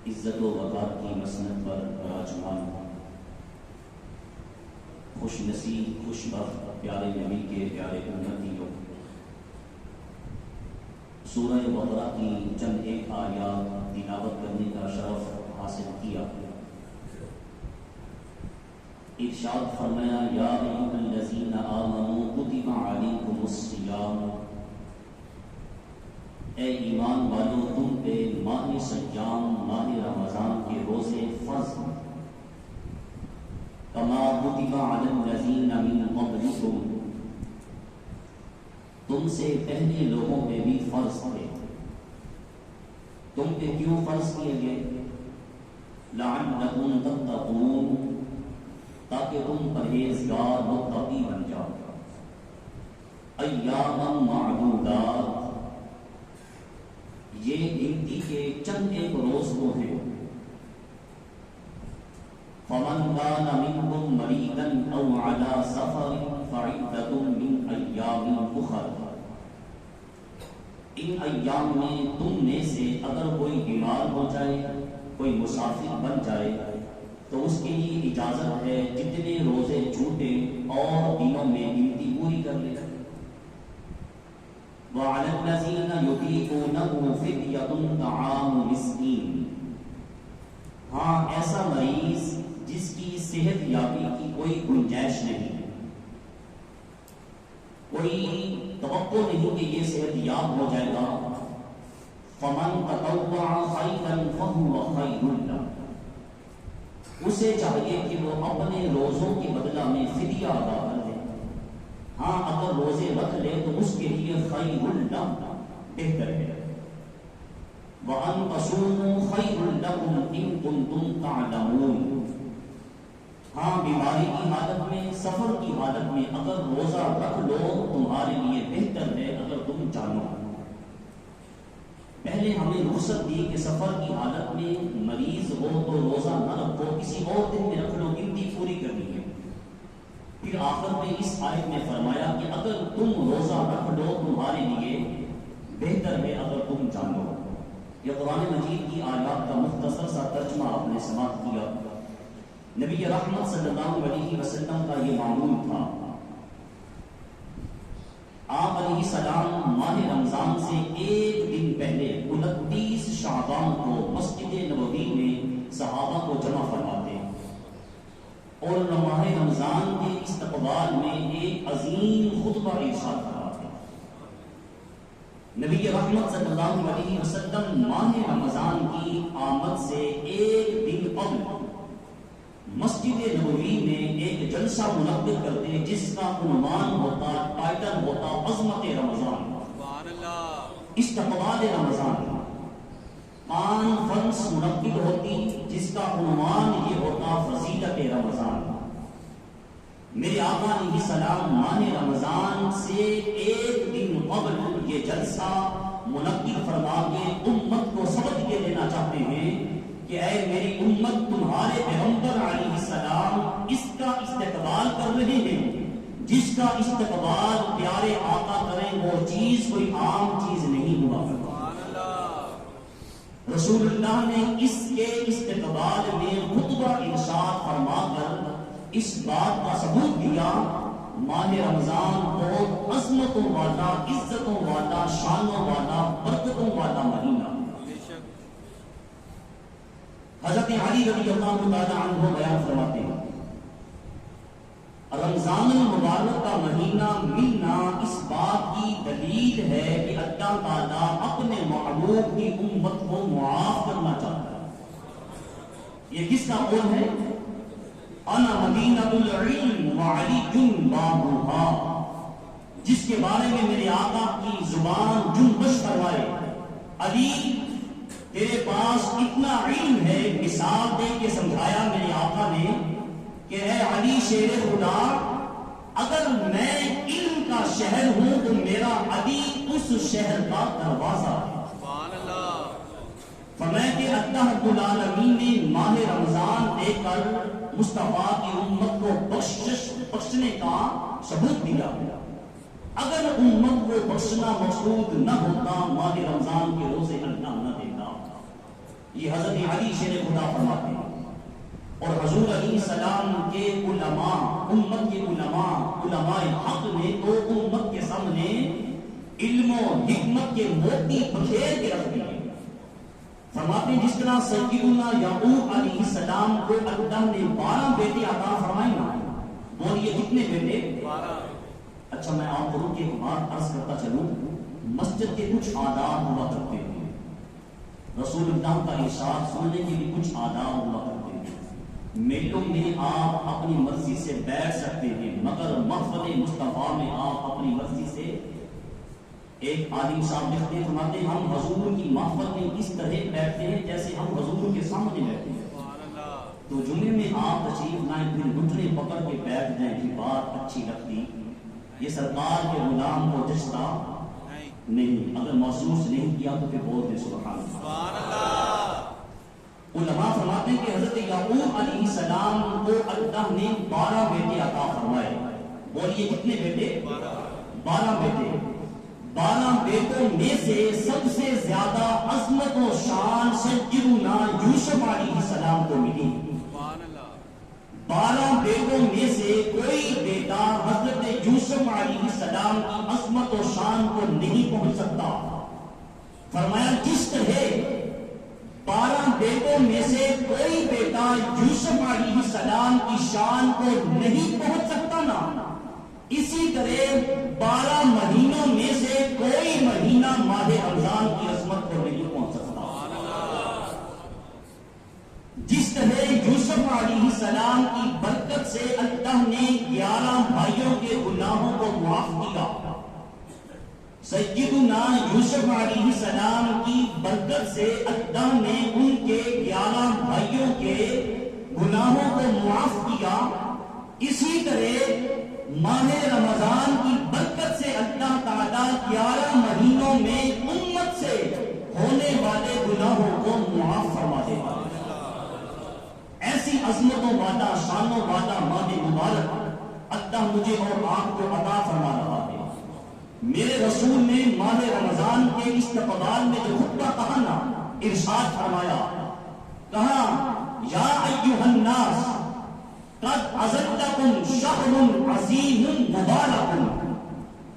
عزت و وقار کی مسند پر براجمان خوش نصیب خوش بخت پیارے نبی کے پیارے امتیوں، سورہ بقرہ کی چند ایک آیات تلاوت کرنے کا شرف حاصل کیا۔ ارشاد فرمایا یا ایھا الذین آمنوا کتب علیکم الصیام، اے ایمان والو تم پہ ماہ صیام ماہ رمضان کے روزے فرض ہیں، کما کتب علی الذین من قبلکم، تم سے پہلے لوگوں پہ بھی فرض تھے۔ تم پہ کیوں فرض کیے گئے؟ لعلکم تتقون، تاکہ تم پرہیزگار متقی بن جاؤ۔ ایاما معدودات، یہ گنتی کے چند ایک روز وہ ہیں۔ فمن کان منکم مریضا او علی سفر فعدۃ من ایام اخر، ان ایام میں تم میں سے اگر کوئی بیمار ہو جائے، کوئی مسافر بن جائے تو اس کے لیے اجازت ہے جتنے روزے چھوٹے اور دنوں میں گنتی پوری کر لے. وَعَلَى الَّذِينَ يُطِيقُونَهُ فِدْيَةٌ طَعَامُ مِسْكِينٍ. ہاں ایسا مریض جس کی صحت یابی کی کوئی گنجائش نہیں، کوئی توقع نہیں کہ یہ صحت یاب ہو جائے گا، فَمَنْ تَطَوَّعَ خَيْرًا فَهُوَ خَيْرٌ لَهُ. اسے چاہیے کہ وہ اپنے روزوں کے بدلہ میں فدیہ ادا کر دے. ہاں اگر روزے رکھ لے تو اس کے لیے خیر لہ بہتر ہے. وَأَن تَصُومُوا خَيْرٌ لَكُمْ إِن كُنتُمْ تَعْلَمُونَ. ہاں بیماری کی حالت میں، سفر کی حالت میں اگر روزہ رکھ لو تمہارے لیے بہتر ہے اگر تم جانو. پہلے ہمیں رخصت دی کہ سفر کی حالت میں مریض ہو تو روزہ نہ رکھو، کسی اور دن میں رکھ لو، گنتی پوری کرنی ہے. پھر آخر میں اس آیت میں فرمایا کہ اگر تم روزہ رکھ لو تمہارے لیے بہتر ہے اگر تم جانو. یہ قرآن مجید کی آیات کا مختصر سا ترجمہ آپ نے سماعت کیا. نبی رحمت صلی اللہ علیہ وسلم کا یہ معمول تھا. آپ علیہ السلام ماہ رمضان سے ایک دن پہلے 29 شعبان کو مسجد نبوی میں صحابہ کو جمع فرماتے اور ماہ رمضان کے استقبال میں ایک عظیم خطبہ ارشاد فرماتے. نبی رحمت صلی اللہ علیہ وسلم ماہ رمضان کی آمد سے ایک دن قبل مسجد نبوی میں ایک جلسہ منعقد کرتے جس کا عنوان ہوتا، ٹائٹل ہوتا عظمت رمضان، استقبال رمضان. کانفرنس منعقد ہوتی جس کا عنوان یہ ہوتا فضیلت رمضان. میرے آقا علیہ السلام ماہ رمضان سے ایک دن قبل یہ جلسہ منعقد فرما کے امت کو سبق یہ دینا چاہتے ہیں کہ اے میری امت، تمہارے پیغمبر علیہ السلام اس کا استقبال کر رہے ہیں. جس کا استقبال پیارے آقا کریں وہ چیز کوئی عام چیز نہیں ہوا. رسول اللہ نے اس کے استقبال میں خطبہ ارشاد فرما کر اس بات کا ثبوت دیا ماہ رمضان بہت عظمتوں والا، عزتوں والا، شانوں والا، برکتوں والا مہینہ. حضرت علی رضی اللہ تعالی عنہ بیان فرماتے ہیں رمضان المبارک کا مہینہ ملنا اس بات کی دلیل ہے کہ اللہ تعالیٰ اپنے محبوب کی امت کو معاف کرنا چاہتا ہے. یہ کس کا قول ہے؟ انا مدینۃ العلم وعلی بابھا، جس کے بارے میں میرے آقا کی زبان جنبش کروائے. علی تیرے پاس اتنا علم ہے. مثال دے کے سمجھایا میرے آقا نے کہ اے علی شیر خدا، اگر میں علم کا شہر ہوں تو میرا علی اس شہر کا دروازہ ہے. فرمایا کہ اللہ رب العالمین نے ماہ رمضان دے کر مصطفیٰ کی امت کو بخشنے کا ثبوت دیا. اگر امت کو بخشنا مقصود نہ ہوتا ماہ رمضان کے روزے اللہ نہ دیتا. یہ حضرت علی شیر خدا فرماتے ہیں. اور حضور علیہ السلام کے علماء، امت کے علماء حق نے تو امت کے سامنے علم و حکمت کے موتی بکھیر کے رکھ دیے. فرماتے ہیں جس طرح سیدنا یعقوب علیہ السلام کو اللہ نے 12 بیٹے عطا فرمائے نا. بولیے کتنے بیٹے؟ 12. اچھا میں آپ کو ایک بات عرض کرتا چلوں. مسجد کے کچھ آداب ہوا کرتے ہیں، رسول اللہ کا ارشاد سننے کے بھی کچھ آداب ہوا کرتے ہیں. میلوں میں آپ اپنی مرضی سے بیٹھ سکتے ہیں، مگر محفل مصطفیٰ میں آپ اپنی مرضی سے. ایک عالم صاحب لکھتے فرماتے ہیں ہم حضور کی محفل میں اس طرح بیٹھتے ہیں جیسے ہم حضور کے سامنے بیٹھتے ہیں. تو جمعے میں آپ تشریف لائیں پھر گھٹنے پکڑ کے بیٹھ جائیں کہ بات اچھی لگتی، یہ سرکار کے غلام کو جچتا نہیں. اگر محسوس نہیں کیا تو پھر بول دیں سبحان اللہ. علماء فرماتے ہیں کہ حضرت یعقوب علیہ السلام کو اللہ نے 12 بیٹے عطا فرمائے. بولیے کتنے بیٹے؟ 12 بیٹے. 12 بیٹوں میں سے سب سے زیادہ عظمت و شان سیدنا یوسف علیہ السلام کو ملی. شان کو نہیں پہنچ سکتا. فرمایا جس طرح 12 بیٹوں میں سے کوئی بیٹا یوسف علیہ السلام کی شان کو نہیں پہنچ سکتا نا، اسی طرح 12 مہینوں میں سے کوئی مہینہ ماہ رمضان کی عظمت کو نہیں پہنچ سکتا. جس طرح یوسف علیہ السلام کی برکت سے اللہ نے 11 بھائیوں کے گناہوں کو معاف کیا، سیدنا یوسف علیہ السلام کی برکت سے اللہ نے ان کے 11 بھائیوں کے گناہوں کو معاف کیا، اسی طرح ماہ رمضان کی برکت سے اللہ تعالیٰ 11 مہینوں میں امت سے ہونے والے گناہوں کو معاف فرما دے گا. ایسی عظمتوں والا شانوں والا ماہ مبارک اللہ مجھے اور آپ کو عطا فرما رہا ہے. میرے رسول نے ماہ رمضان کے استقبال میں جو خطبہ کہا نا، ارشاد فرمایا، کہا یا ایھا الناس قد اذلکم شہر عظیم مبارک.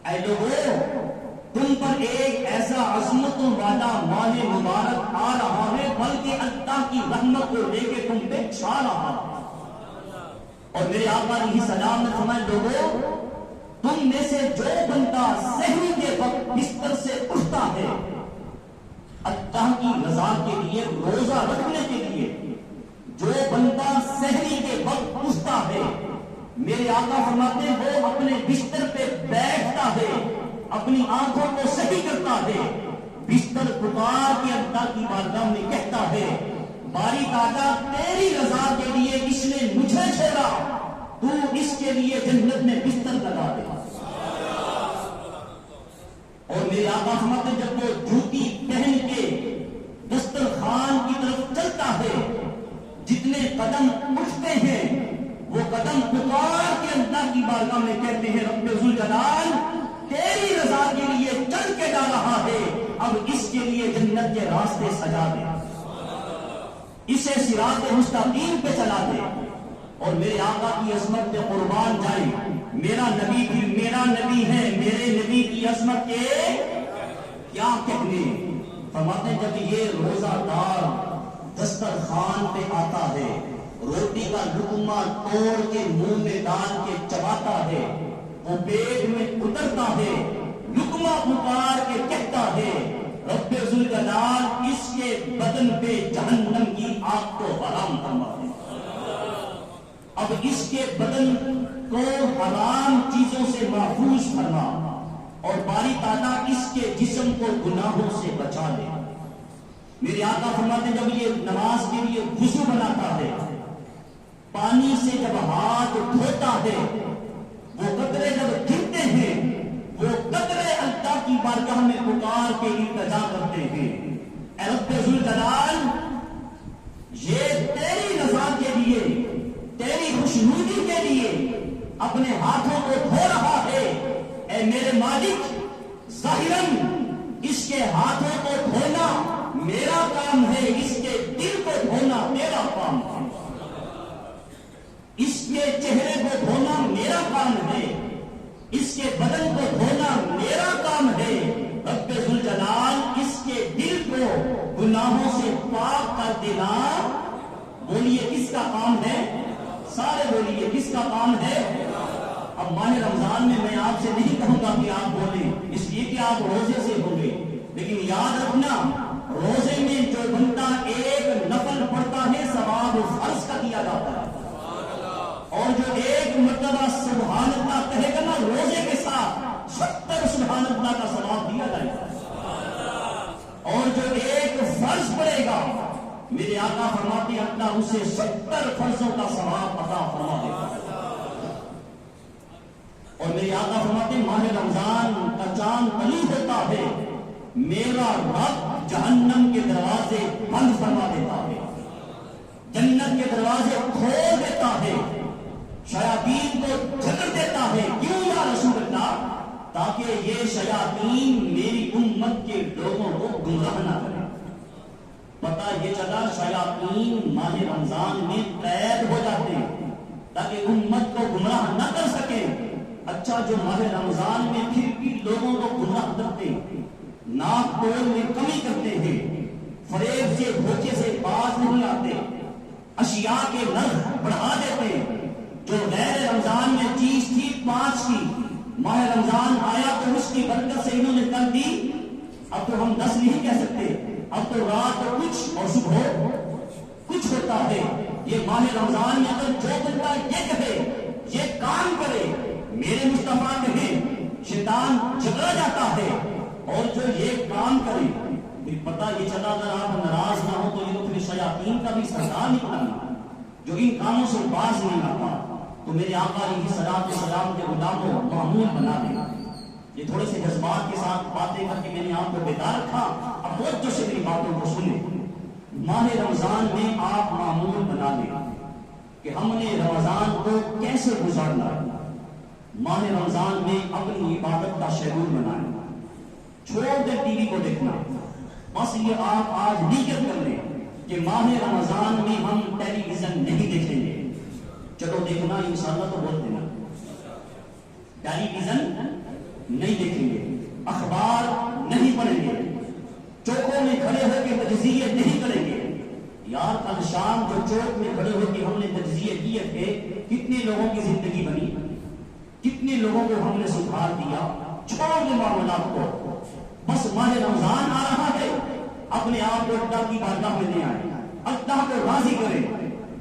اے لوگو، تم پر ایک ایسا عظمتوں والا ماہ مبارک آ رہا ہے، بلکہ اللہ کی رحمت کو لے کے تم پہ چھا رہا ہے. اور میرے آقا علیہ السلام نے فرمایا، لوگوں تم میں سے جو بندہ سحری کے وقت بستر سے اٹھتا ہے اللہ کی رضا کے لیے، روزہ رکھنے کے لیے، جو بندہ سحری کے وقت اٹھتا ہے، میرے آقا فرماتے ہیں وہ اپنے بستر پہ بیٹھتا ہے، اپنی آنکھوں کو صحیح کرتا ہے، بستر پکار کے اللہ کی بارگاہ میں کہتا ہے، باری تعالیٰ تیری رضا کے لیے اس نے مجھے چھوڑا، تو اس کے لیے جنت میں بستر لگا دے. اور میرے آقا فرماتے ہیں جب وہ جوتی پہن کے دسترخوان کی طرف چلتا ہے، جتنے قدم اٹھتے ہیں وہ قدم پکار کے اللہ کی بارگاہ میں کہتے ہیں، رب ذوالجلال تیری رضا کے لیے چل کے جا رہا ہے، اب اس کے لیے جنت کے راستے سجا دے، اسے صراط مستقیم پہ چلا دے. اور میرے آقا کی عظمت پہ قربان جائے، میرا نبی بھی میرا نبی ہے، میرے نبی کی عظمت کے کیا کہنے. فرماتے ہیں جب یہ روزہ دار دسترخوان پہ آتا ہے، روٹی کا لقمہ توڑ کے منہ میں ڈال کے چباتا ہے، وہ پیٹ میں اترتا ہے، لقمہ پکار کے کہتا ہے، رب ذوالجلال اس کے بدن پہ جہنم کی آگ کو حرام فرما دے. اب اس کے بدن کو حرام چیزوں سے محفوظ فرما، اور باری تعالیٰ اس کے جسم کو گناہوں سے بچا لے. میرے آقا فرماتے ہیں جب یہ نماز کے لیے وضو بناتا ہے، پانی سے جب ہاتھ دھوتا ہے، وہ قطرے جب گرتے ہیں، وہ قطرے اللہ کی بارگاہ میں پکار کے التجا کرتے ہیں، اے رب ذوالجلال یہ تیری رضا کے لیے، تیری خوشنودی کے لیے اپنے ہاتھوں کو دھو رہا ہے. اے میرے مالک، ظاہراً اس کے ہاتھوں کو دھونا میرا کام ہے، اس کے دل کو دھونا میرا کام ہے، اس کے چہرے کو دھونا میرا کام ہے، اس کے بدن کو دھونا میرا کام ہے. رب ذوالجلال اس کے دل کو گناہوں سے پاک کر دینا. بولیے کس کا کام ہے؟ سارے بولیے کس کا کام ہے؟ اب ماہ رمضان میں آپ سے نہیں کہوں گا کہ آپ بولیں، اس لیے کہ آپ روزے سے ہوں گے، لیکن یاد رکھنا روزے میں جو بندہ ایک نفل پڑھتا ہے ثواب فرض کا دیا جاتا ہے، اور جو ایک مرتبہ سبحان اللہ کہے گا نا روزے کے ساتھ 70 سبحان اللہ کا ثواب دیا جائے گا. اور جو ایک فرض پڑے گا میرے آقا فرماتے ہیں اللہ اسے 70 فرضوں کا ثواب عطا فرما دے گا. اور میرے آقا فرماتے ہیں ماہ رمضان کا چاند طلوع ہوتا ہے، میرا رب جہنم کے دروازے بند فرما دیتا ہے، جنت کے دروازے کھول دیتا ہے، شیاطین کو جھگڑ دیتا ہے. کیوں یا رسول اللہ؟ تاکہ یہ شیاطین میری امت کے لوگوں کو گمراہ نہ کریں. پتہ یہ چلا شیاطین ماہ رمضان میں قید ہو جاتے ہیں تاکہ امت کو گمراہ نہ کر سکیں. اچھا جو ماہ رمضان میں پھر بھی لوگوں کو گمراہ کرتے، ناپ توڑ میں کمی کرتے ہیں، فریب سے دھوکے سے باز نہیں آتے، اشیاء کے نرخ بڑھا دیتے ہیں۔ جو غیر رمضان میں چیز تھی 5 کی، ماہ رمضان آیا تو اس کی برکت سے انہوں نے کر دی، اب تو ہم 10 نہیں کہہ سکتے، اب تو رات کچھ اور صبح کچھ ہوتا ہے۔ یہ ماہ رمضان میں اگر جو بندہ یہ کہے، یہ کام کرے، میرے مصطفیٰ کہیں، شیطان جگڑا جاتا ہے، اور جو یہ کام کرے، پھر پتہ یہ چلا اگر آپ ناراض نہ ہو تو یہ تو پھر شیاطین کا بھی سردار نکلنا، جو ان کاموں سے باز نہیں آتا، تو میرے آقا علیہ الصلوۃ والسلام کے غلاموں معمول بنا دیں۔ یہ تھوڑے سے جذبات کے ساتھ باتیں کر کے میں نے آپ کو بیدار رکھا، اب توجہ سے میری باتوں کو سنیں۔ ماہ رمضان میں آپ معمول بنا لیں کہ ہم نے رمضان کو کیسے گزارنا ہے۔ ماہ رمضان میں اپنی عبادت کا شیڈول بنائیں، چھوڑ دیں ٹی وی کو دیکھنا، بس یہ آپ آج نیت کر لیں کہ ماہ رمضان میں ہم ٹیلی ویژن نہیں دیکھیں گے۔ چلو دیکھنا انشاءاللہ تو بول دینا، ٹیلی ویژن نہیں دیکھیں گے، اخبار نہیں پڑھیں گے، چوکوں میں کھڑے ہو کے تجزیے نہیں کریں گے۔ یار کل شام جو چوک میں کھڑے ہو کے ہم نے تجزیے کیے تھے، کتنے لوگوں کی زندگی بنی، کتنے لوگوں کو ہم نے سدھار دیا۔ چھوڑ دیں معاملات کو، بس ماہ رمضان آ رہا ہے، اپنے آپ کو اللہ کی بارگاہ میں لے آئیں، اللہ کو راضی کریں،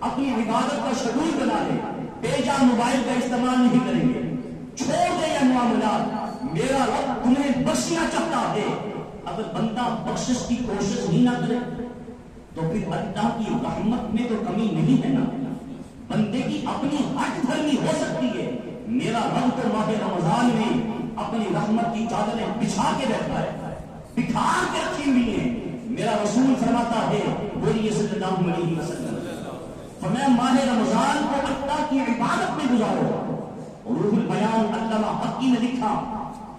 اپنی عبادت کا شیڈول بنا لیں، بے جا موبائل کا استعمال نہیں کریں گے۔ چھوڑ دیں یہ معاملات، میرا رب تمہیں بخشنا چاہتا ہے۔ اگر بندہ بخشش کی کوشش ہی نہ کرے تو پھر اللہ کی رحمت میں تو کمی نہیں ہے نا۔ بندے کی اپنی ہٹ دھرمی ہو سکتی ہے، میرا رب تو ماہ رمضان میں اپنی رحمت کی چادریں بچھا کے رکھتا ہے، بکھار کے رکھی ہوئی ہیں۔ میرا رسول فرماتا ہے، بولیے صلی اللہ علیہ وسلم، فرمایا ماہ رمضان کو اللہ کی عبادت میں گزارو۔ روح البیان علامہ حقی نے لکھا،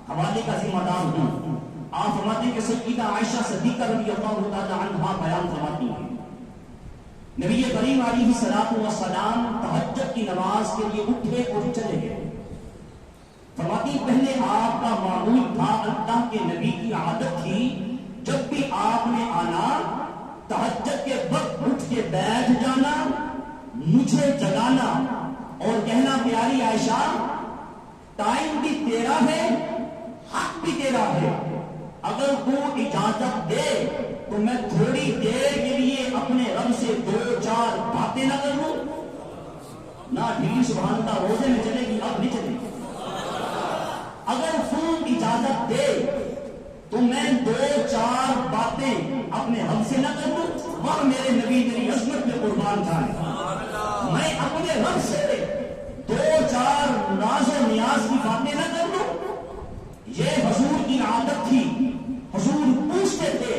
حوالے کا ذمہ دار ہوں، آپ فرماتے ہیں کہ سیدہ عائشہ صدیقہ رضی اللہ تعالی عنہا بیان فرماتی ہیں، نبی کریم علیہ الصلوۃ والسلام تہجد کی نماز کے لیے اٹھے اور چلے گئے۔ فرماتی پہلے آپ کا معمول تھا، اللہ کے نبی کی عادت تھی، جب بھی آپ نے آنا تہجد کے وقت اٹھ کے بیٹھ جانا، مجھے جگانا اور کہنا پیاری عائشہ ٹائم بھی تیرا ہے، حق بھی تیرا ہے، اگر تو اجازت دے تو میں تھوڑی دیر کے لیے اپنے رب سے 2-4 باتیں نہ کر لوں۔ نہ ڈھیلی سبحان اللہ روزے میں چلے گی، اب نہیں چلے گی۔ اگر تو اجازت دے تو میں 2-4 باتیں اپنے رب سے نہ کر لوں، اور میرے نبی میری عظمت میں قربان جائیں، میں اپنے رب سے 2-4 ناز و نیاز کی باتیں نہ کر لوں۔ یہ حضور کی عادت تھی، حضور پوچھتے تھے۔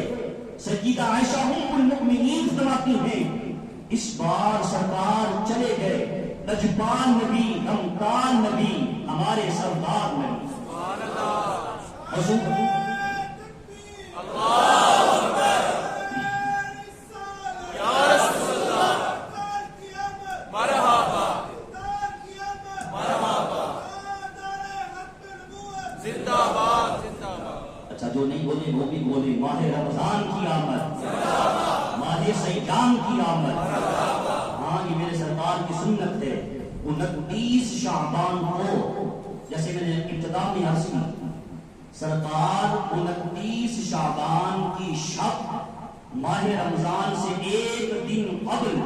سیدہ عائشہ ام المؤمنین فرماتی ہیں، اس بار سرکار چلے گئے، لجپال نبی، غمخوار نبی، ہمارے سردار نبی حضور جو نہیں بولے وہ بھی بولے، ماہ رمضان کی آمد، ماہ سیام کی آمد۔ ہاں یہ میرے سرکار کی سنت ہے، 29 شعبان کو، جیسے میں نے ابتدا میں عرض کی، سرکار 29 شعبان کی شب ماہ رمضان سے 1 دن قبل،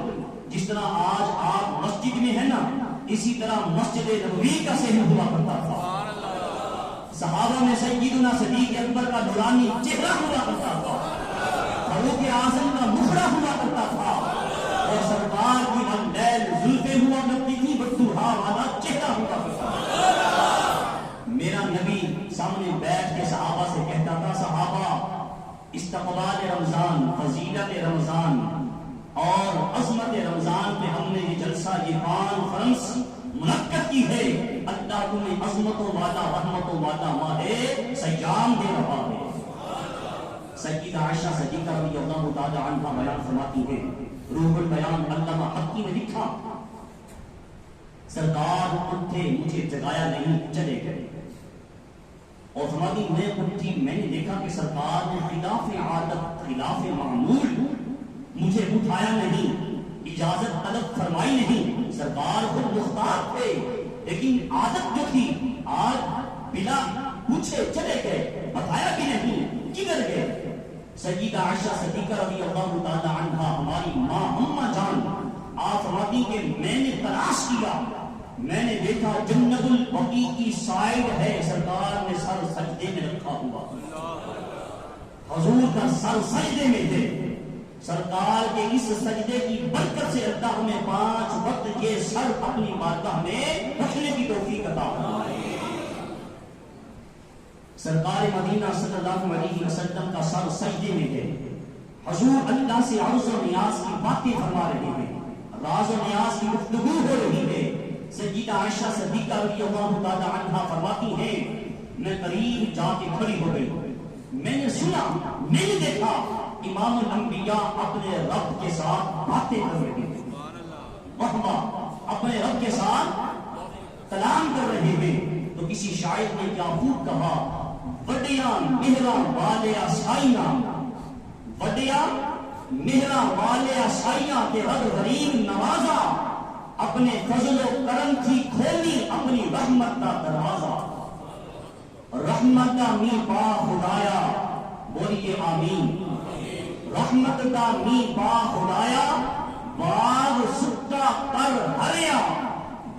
جس طرح آج آپ مسجد میں ہیں نا، اسی طرح مسجد نبوی کا صحن ہوا کرتا تھا۔ صحابہ میں سیدنا صدیق اکبر کا نورانی چہرہ ہوا کرتا تھا، فاروق اعظم کا مخڑا ہوا کرتا تھا، اور سرکار کی اللیل زلفیں ہوا کرتی تھی، بدوہا والا چہرہ ہوا کرتا تھا۔ میرا نبی سامنے بیٹھ کے صحابہ سے کہتا تھا، صحابہ استقبال رمضان، فضیلت رمضان اور عظمت رمضان پہ ہم نے یہ جلسہ، یہ کانفرنس منعقد کی ہے، اللہ تمہیں عظمتوں والا رحمتوں والا ماہ سیام دے رہا ہے۔ سیدہ عائشہ صدیقہ رضی اللہ تعالی عنہا بیان فرماتی ہے، روح البیان علامہ حقی نے لکھا، سرکار اٹھے، مجھے جگایا نہیں، چلے گئے۔ اور فرماتی میں اٹھی، میں نے دیکھا کہ سرکار نے خلاف عادت خلاف معمول مجھے اٹھایا نہیں، اجازت طلب فرمائی نہیں، سرکار خود مختار تھے، لیکن عادت جو تھی آج بلا پوچھے چلے گئے، بتایا بھی نہیں، کدھر گئے؟ سیدہ عائشہ صدیقہ رضی اللہ تعالی عنہا ہماری ماں اماں جان آپ فرماتی کہ میں نے تلاش کیا، میں نے دیکھا جنت البقیع کی سائڈ ہے، سرکار نے سر سجدے میں رکھا ہوا، حضور کا سر سجدے میں تھے، سرکار کے اس سجدے کی برکت سے اللہ ہمیں 5 وقت یہ سر اپنی بارگاہ میں رکھنے کی توفیق عطا فرمائے۔ سرکار مدینہ صلی اللہ علیہ وسلم کا سر سجدے میں ہے، حضور اللہ سے عرض و نیاز کی باتیں فرما رہے ہیں، راز و نیاز کی گفتگو ہو رہی ہے۔ سیدہ عائشہ صدیقہ رضی اللہ تعالی عنہا فرماتی ہیں میں قریب جا کے کھڑی ہو گئی، میں نے سنا، میں نے دیکھا امام الانبیاء اپنے رب کے ساتھ باتیں کر رہے ہیں، اپنے رب کے ساتھ کلام کر رہے ہیں۔ تو کسی شاعر نے کیا خوب کہا، وڈیاں مہراں والیا سائیاں، وڈیاں مہراں والیا سائیاں کے رب غریب نوازا، اپنے فضل و کرم تھی کھولی اپنی رحمت کا دروازہ، رحمت کا می پا خدایا، بولیے آمین، رحمت کا می پا خدایا، باغ سکا کر ہریا،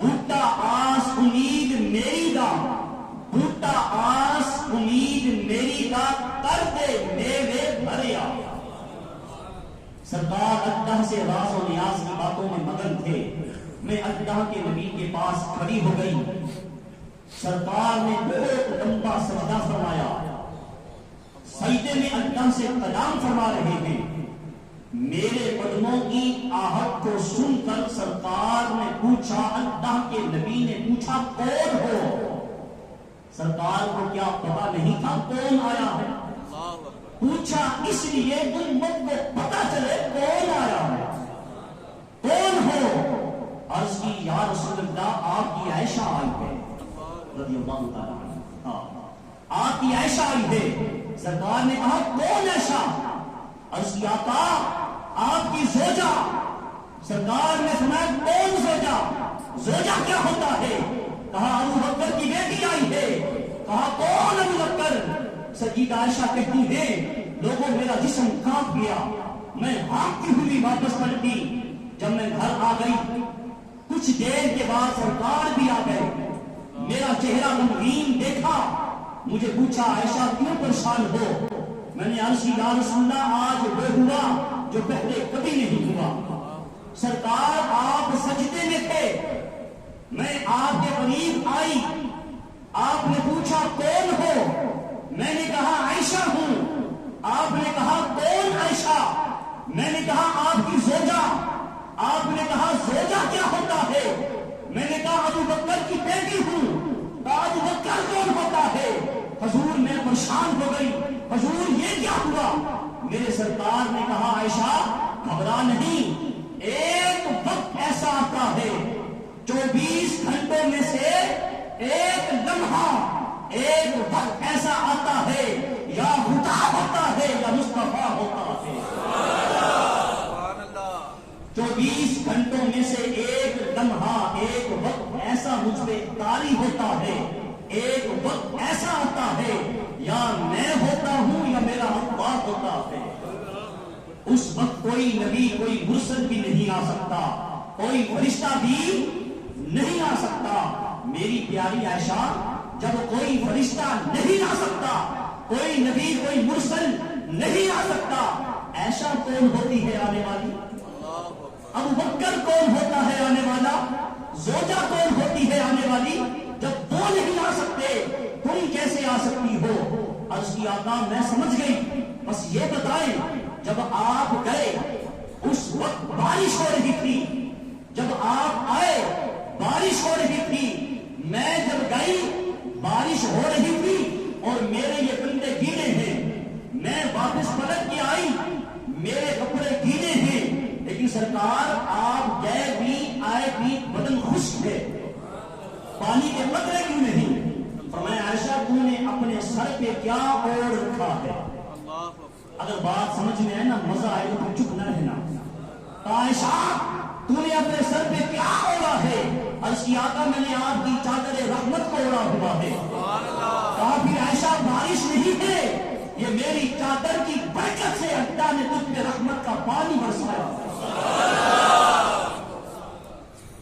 بوٹا آس امید میری دا، بوٹا آس امید میری دا، کر دے میوے بھریا۔ سرکار اللہ سے راز و نیاز کی باتوں میں مگن تھے، میں اللہ کے نبی کے پاس کھڑی ہو گئی، سرکار نے بہت لمبا سجدہ فرمایا، سجدے میں اللہ سے کلام فرما رہے ہیں، میرے قدموں کی آہٹ کو سن کر سرکار نے پوچھا، اللہ کے نبی نے پوچھا کون ہو؟ سرکار کو کیا پتا نہیں تھا کون آیا ہے؟ پوچھا اس لیے امت کو پتا چلے کون آیا ہے، کون ہو؟ عرض کی یا رسول اللہ آپ کی عائشہ آئی ہے رضی اللہ تعالیٰ عنہ، آپ کی عائشہ آئی ہے۔ سرکار نے کہا کون عائشہ؟ عرض کی آقا آپ کی زوجہ۔ سرکار نے فرمایا کون زوجہ؟ زوجہ کیا ہوتا ہے؟ کہا ابو بکر کی بیٹی آئی ہے۔ کہا کون ابو بکر؟ سیدہ عائشہ کہتی ہے لوگوں میرا جسم کانپ گیا، میں بھاگتی ہوئی واپس پلٹی، جب میں گھر آ گئی کچھ دیر کے بعد سرکار بھی آ گئے، میرا چہرہ غمگین دیکھا، مجھے پوچھا عائشہ کیوں پریشان ہو؟ میں نے عرض کی یا رسول اللہ آج وہ ہوا جو پہلے کبھی نہیں ہوا۔ سرکار آپ سجدے میں تھے، میں آپ کے قریب آئی، آپ نے پوچھا کون ہو؟ میں نے کہا عائشہ ہوں۔ آپ نے کہا کون عائشہ؟ میں نے کہا آپ کی زوجہ۔ آپ نے کہا زوجہ کیا ہوتا ہے؟ میں نے کہا ابو بکر کی بیٹی ہوں۔ ابو بکر کون ہوتا ہے؟ حضور میں پریشان ہو گئی، حضور یہ کیا ہوا؟ میرے سرکار نے کہا عائشہ گھبرا نہیں، ایک وقت ایسا آتا ہے 24 گھنٹوں میں سے ایک لمحہ، ایک وقت ایسا آتا ہے یا خدا ہوتا ہے یا مصطفیٰ ہوتا ہے۔ 24 گھنٹوں میں سے ایک لمحہ، ایک وقت ایسا مجھ پہ طاری ہوتا ہے، ایک وقت ایسا آتا ہے یا میں ہوتا ہوں یا میرا اللہ ہوتا ہے۔ اس وقت کوئی نبی کوئی مرسل بھی نہیں آ سکتا، کوئی فرشتہ بھی نہیں آ سکتا۔ میری پیاری عائشہ جب کوئی فرشتہ نہیں آ سکتا، کوئی نبی کوئی مرسل نہیں آ سکتا، عائشہ کون ہوتی ہے آنے والی؟ ابو بکر کون ہوتا ہے آنے والا؟ زوجہ کون ہوتی ہے آنے والی؟ جب وہ نہیں آ سکتے تم کیسے آ سکتی ہو؟ عرض کی آقا میں سمجھ گئی، بس یہ بتائیں جب آپ گئے اس وقت بارش ہو رہی تھی، جب آپ آئے بارش ہو رہی تھی، میں جب گئی بارش ہو رہی تھی اور میرے یہ کندھے گیلے ہیں، میں واپس پلٹ کے آئی میرے کپڑے گیلے ہیں، لیکن سرکار آپ گئے بھی آئے بھی بدن خشک ہے، پانی کے قطرے کیوں نہیں؟ فرمایا عائشہ تو نے اپنے سر پہ کیا اوڑھ رکھا ہے؟ اگر بات سمجھ میں آئے نا مزہ آئے تو چپ نہ رہنا. عائشہ تو نے اپنے سر پہ کیا اوڑھا ہے؟ عرض کی آقا میں نے آپ کی چادر رحمت کو اوڑھا ہوا ہے. کہا پھر عائشہ بارش نہیں ہے، یہ میری چادر کی برکت سے اللہ نے تجھ پہ رحمت کا پانی برسایا.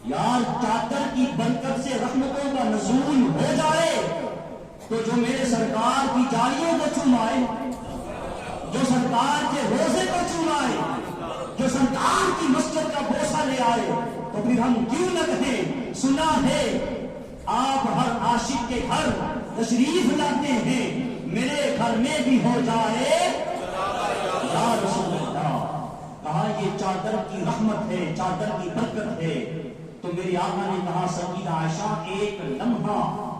یار چادر کی برکت سے رحمتوں کا نزول ہو جائے تو جو میرے سرکار کی جالیوں کو چومائے، جو سرکار کے روزے کو چومائے، جو سرکار کی مسجد کا بوسہ لے آئے، تو پھر ہم کیوں نہ کہیں سنا ہے آپ ہر عاشق کے گھر تشریف لاتے ہیں، میرے گھر میں بھی ہو جائے یا رسول اللہ. کہا یہ چادر کی رحمت ہے، چادر کی برکت ہے. تو میری آقا نے کہا سیدہ عائشہ ایک لمحہ،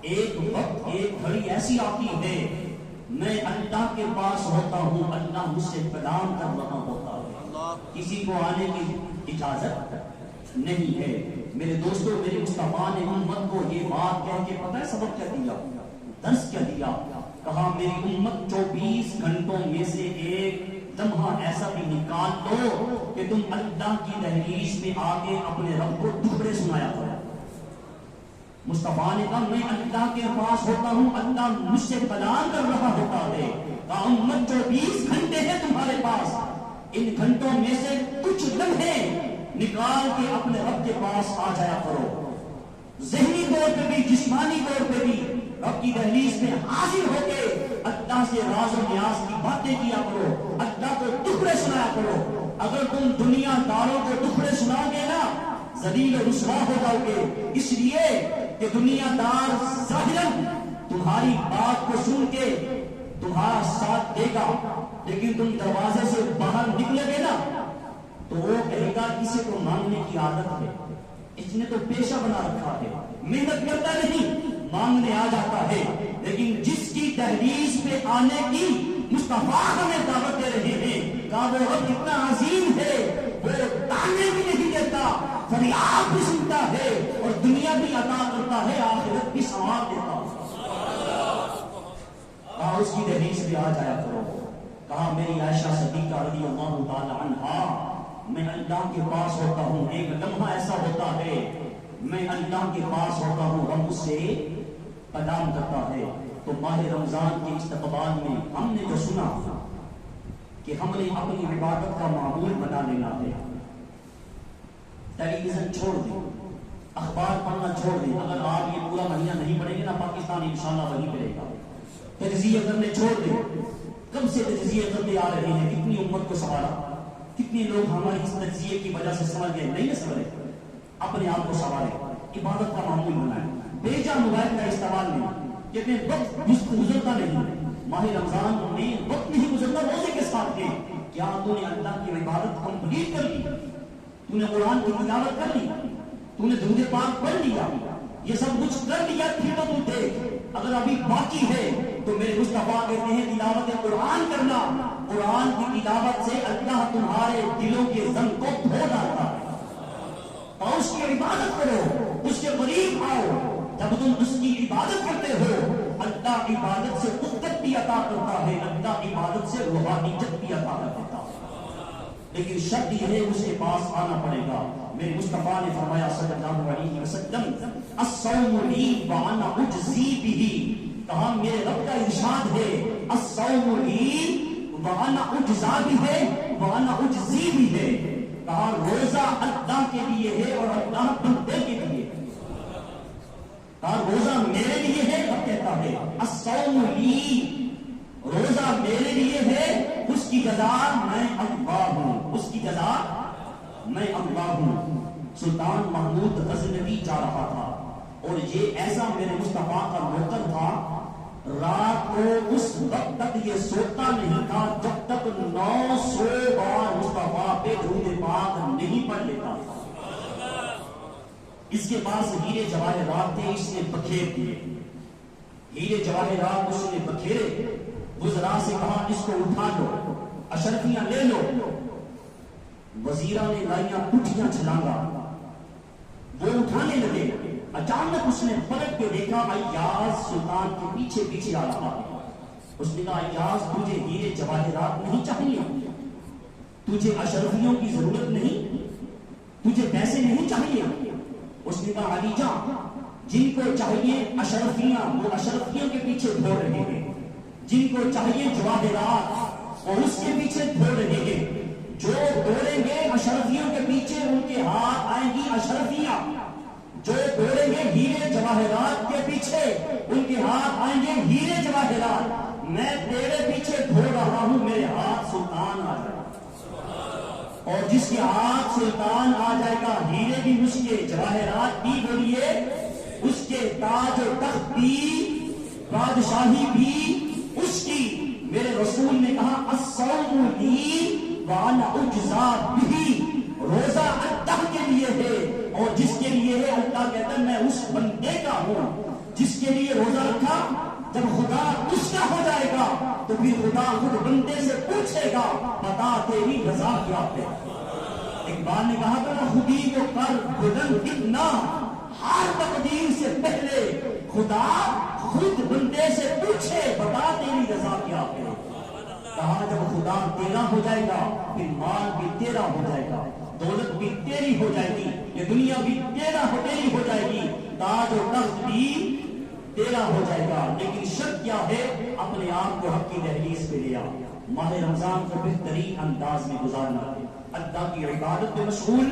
ایک وقت، ایک گھڑی ایسی آتی ہے میں اللہ کے پاس ہوتا ہوں، اللہ مجھ سے کلام کر رہا ہوتا ہے، کسی کو آنے کی اجازت نہیں ہے. میرے دوستوں، میرے مصطفیٰ نے امت کو یہ بات کہہ کے پتہ ہے سبق کیا دیا، درس کیا دیا؟ کہا میری امت 24 گھنٹوں میں سے ایک لمحہ ایسا بھی نکال دو کہ تم اللہ کی دہلیز میں آگے اپنے رب کو ٹکڑے سنایا کرو. مصطفیٰ نے کہا میں اللہ کے پاس ہوتا ہوں، اللہ مجھ سے کلام کر رہا ہوتا ہے. کہا امت 24 گھنٹے ہیں تمہارے پاس، ان گھنٹوں میں سے کچھ لمحے نکال کے اپنے رب کے پاس آ جایا کرو. ذہنی طور پہ بھی جسمانی طور پہ بھی رب کی دہلیز میں حاضر ہو کے اللہ سے راز و نیاز کی باتیں کیا کرو، اللہ کو ٹکڑے سنایا کرو. اگر تم دنیا داروں کو ٹکڑے سنا گے نا ذلیل و رسوا ہو جاؤ گے، اس لیے کہ دنیا دار ظاہراً تمہاری بات کو سن کے تمہارا ساتھ دے گا، لیکن تم دروازے سے باہر نکلے گے نا تو وہ کہے گا کسی کو مانگنے کی عادت ہے، اس نے تو پیشہ بنا رکھا ہے، محنت کرتا نہیں مانگنے آ جاتا ہے. لیکن جس کی دہلیز پہ آنے کی مصطفیٰ ہمیں دعوت دے رہے ہیں، کہا وہ رب کتنا عظیم ہے، وہ تانے بھی نہیں دیتا، فریاد بھی سنتا ہے اور دنیا بھی عطا کرتا ہے، آخرت بھی ثواب دیتا ہے. کہا اس کی دہلیز پہ آ جایا کرو. کہا میری عائشہ صدیقہ رضی اللہ تعالی عنہا میں اللہ کے پاس ہوتا ہوں، ایک لمحہ ایسا ہوتا ہے میں اللہ کے پاس ہوتا ہوں، رب اس سے کلام کرتا ہے. تو ماہ رمضان کے استقبال میں ہم نے جو سنا کہ ہم نے اپنی عبادت کا معمول بنا لینا ہے، ٹیلی ویژن چھوڑ دیں، اخبار پڑھنا چھوڑ دیں. اگر آپ یہ پورا مہینہ نہیں پڑھیں گے نا پاکستان انشاءاللہ وہی پڑے گا. تجزیہ کرنے چھوڑ دیں. کب سے تجزیہ کرتے آ رہے ہیں، کتنی امت کو سنبھالا، کتنے لوگ ہماری اس تجزیے کی وجہ سے سمجھ گئے نہیں سمجھے. اپنے آپ کو سنبھالیں، عبادت کا معمول بنائیں، بے جا موبائل کا استعمال نہیں. کہتے ہیں وقت گزرتا نہیں، ماہ رمضان میں وقت نہیں گزرتا روزے کے ساتھ کے. کیا تو نے اللہ کی عبادت کمپلیٹ کر لی؟ تو نے قرآن کی تلاوت کر لی؟ تو نے درود پاک پڑھ لیا؟ یہ سب کچھ کر لیا پھر تو تم دیکھ. اگر ابھی باقی ہے تو میرے مصطفیٰ کہتے ہیں تلاوت قرآن کرنا. قرآن کی تلاوت سے اللہ تمہارے دلوں کے زنگ کو دھو ڈالتا ہے اور اس کی عبادت کرو، اس کے قریب آؤ. جب تم اس کی عبادت کرتے ہو اللہ عبادت سے قدرت بھی عطا کرتا ہے، اللہ عبادت سے روحانیت بھی عطا کرتا ہے. لیکن شرط یہ ہے اس کے پاس آنا پڑے گا. میرے مصطفیٰ نے فرمایا صلی اللہ علیہ وسلم الصوم لی وانا اجزی بہ. کہا میرے رب کا ارشاد ہے الصوم لی وانا اجزا بہ وانا اجزی بہ. کہا روزہ اللہ کے لیے ہے اور اللہ بندے کے لیے. کہا روزہ میرے لیے ہے، رب کہتا ہے الصوم لی، روزہ میرے لیے ہے، اس کی جزا میں اللہ ہوں، اس کی جزا میں اللہ ہوں. سلطان محمود غزنوی جا رہا تھا اور یہ ایسا میرے مصطفیٰ کا نوکر تھا، رات کو اس وقت تک یہ سوتا نہیں تھا جب تک 900 بار مصطفیٰ پہ درود پاک نہیں پڑھ لیتا تھا. اس کے پاس ہیرے جواہرات تھے، اس نے بکھیر دیے. ہیرے جواہرات اس نے بکھیرے. وزراء سے کہا اس کو اٹھا لو، اشرفیاں لے لو. وزیرہ نے لائیاں پٹھیاں چھلانگا، وہ اٹھانے لگے. اچانک اس نے پلٹ کے دیکھا ایاز سلطان کے پیچھے پیچھے آ رہا ہے. اس نے کہا ایاز تجھے ہیرے جواہرات نہیں چاہیے, تجھے اشرفیوں کی ضرورت نہیں, تجھے پیسے نہیں چاہیے. اس نے کہا علی جان جن کو چاہیے اشرفیاں وہ اشرفیوں کے پیچھے دوڑ رہے ہیں, جن کو چاہیے جواہرات اور اس کے پیچھے دوڑ رہے ہیں. جو دوڑیں گے اشرفیوں کے پیچھے ان کے ہاتھ آئیں گی اشرفیاں, جو دوڑیں گے ہیرے جواہرات کے پیچھے ان کے ہاتھ آئیں گے ہیرے جواہرات. میں تیرے پیچھے دوڑ رہا ہوں, میرے ہاتھ سلطان آ جائے, اور جس کے ہاتھ سلطان آ جائے گا ہیرے بھی اس کے جواہرات بھی بولیے اس کے, تاج و تخت بھی بادشاہی بھی اس کی. میرے رسول نے کہا الصوم لی وانا اجزا بھی, روزہ اللہ کے لیے ہے اور جس کے لیے ہے اللہ کہتا ہے میں اس بندے کا ہوں جس کے لیے روزہ رکھا. جب خدا اس کا ہو جائے گا تو پھر خدا خود بندے سے پوچھے گا بتا تیری رضا کیا ہے. اقبال نے کہا تھا خودی کو کر بلند کتنا, ہر تقدیر سے پہلے خدا خود بندے سے پوچھے بتا تیری رضا کیا ہے. کہا جب خدا تیرا ہو جائے گا پھر مال بھی تیرا ہو جائے گا, دولت بھی تیری ہو جائے گی, یہ دنیا بھی تیری ہو جائے گی, تاج و تخت بھی تیرا ہو جائے گا. لیکن شرط کیا ہے, اپنے آپ کو حق کی دہلیز پہ لیا. ماہ رمضان کو بہترین انداز میں گزارنا ہے, اللہ کی عبادت میں مشغول.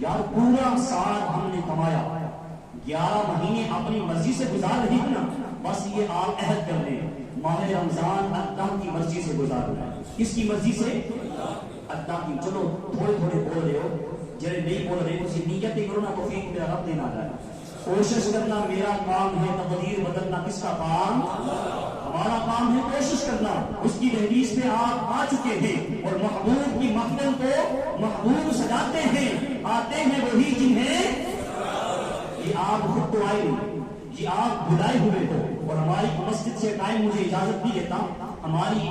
یار پورا سال ہم نے کمایا, 11 مہینے اپنی مرضی سے گزار رہی ہے نا, بس یہ آپ عہد کر لیں ماہ رمضان اللہ کی مرضی سے گزارنا ہے. کس کی مرضی سے؟ اللہ کی. چلو تھوڑے تھوڑے بول رہے ہو, جنہیں نہیں بول رہے کسی نیت کرو نا, تو پھر میرا رب دینا جائے. کوشش کرنا میرا کام ہے, تقدیر بدلنا کس کا کام؟ ہمارا کام ہے کوشش کرنا. اس کی دہلیز پہ آپ آ چکے ہیں اور محبوب کی محفل کو محبوب سجاتے ہیں, آتے ہیں وہی جنہیں یہ آپ خود تو آئے نہیں, یہ آپ بلائے ہوئے ہو. اور ہماری مسجد سے ٹائم مجھے اجازت نہیں دیتا, ہماری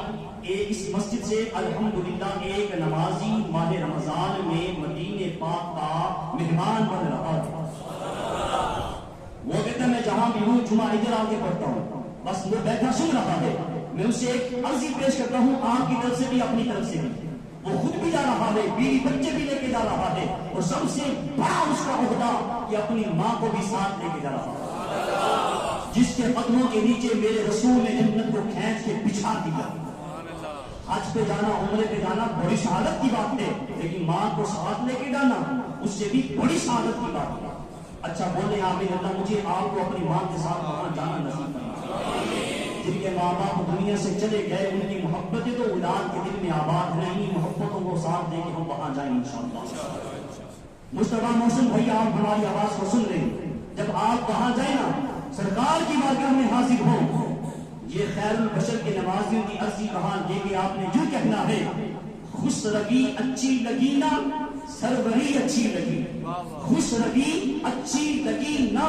اس مسجد سے الحمدللہ ایک نمازی ماہ رمضان میں مدینہ پاک کا مہمان بن رہا ہے. وہ کہتا ہے میں جہاں بھی ہوں جمعہ ادھر آ کے پڑھتا ہوں, بس وہ بیٹھا سن رہا ہے. میں اسے ایک عرضی پیش کرتا ہوں آپ کی طرف سے بھی اپنی طرف سے بھی. وہ خود بھی جا رہا ہے, بیوی بچے بھی لے کے جا رہا ہے, اور سب سے بڑا اس کا عہدہ کہ اپنی ماں کو بھی ساتھ لے کے جا رہا ہے, جس کے قدموں کے نیچے میرے رسول نے جنت کو کھینچ کے بچھا دیا. حج پہ جانا, عمرے پہ جانا بڑی شہادت کی بات ہے, لیکن ماں کو ساتھ لے کے جانا اس سے بھی بڑی شہادت کی بات ہے. اچھا بولے آمین. اللہ مجھے آپ کو اپنی ماں کے ساتھ وہاں جانا نصیب کرنا. جن کے ماں باپ دنیا سے چلے گئے ان کی محبتیں تو اولاد کے دل میں آباد ہیں, انہیں محبتوں کو ساتھ دے کے ہم وہاں جائیں انشاءاللہ. مصطفیٰ محسن بھائی آپ ہماری آواز کو سن رہے ہیں, جب آپ وہاں جائیں نا سرکار کی بارگاہ میں حاضر ہوں, یہ خیر البشر کے نمازیوں کی عرضی وہاں دے کے آپ نے یوں کہنا ہے خوش روی اچھی لگی نا سروری اچھی لگی, خوش روی اچھی لگی نا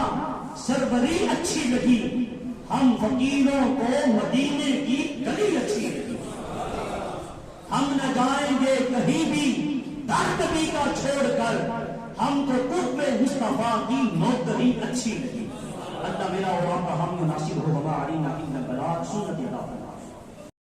سروری اچھی لگی, ہم فقیروں کو مدینے کی گلی اچھی لگی, ہم نہ جائیں گے کہیں بھی در کبھی کا چھوڑ کر, ہم کو قرب مصطفیٰ کی نوکری اچھی لگی. اللہ میرا اور آپ کا ہم ناصر ہو, ہمارا علینا ان البلاغ سنت ادا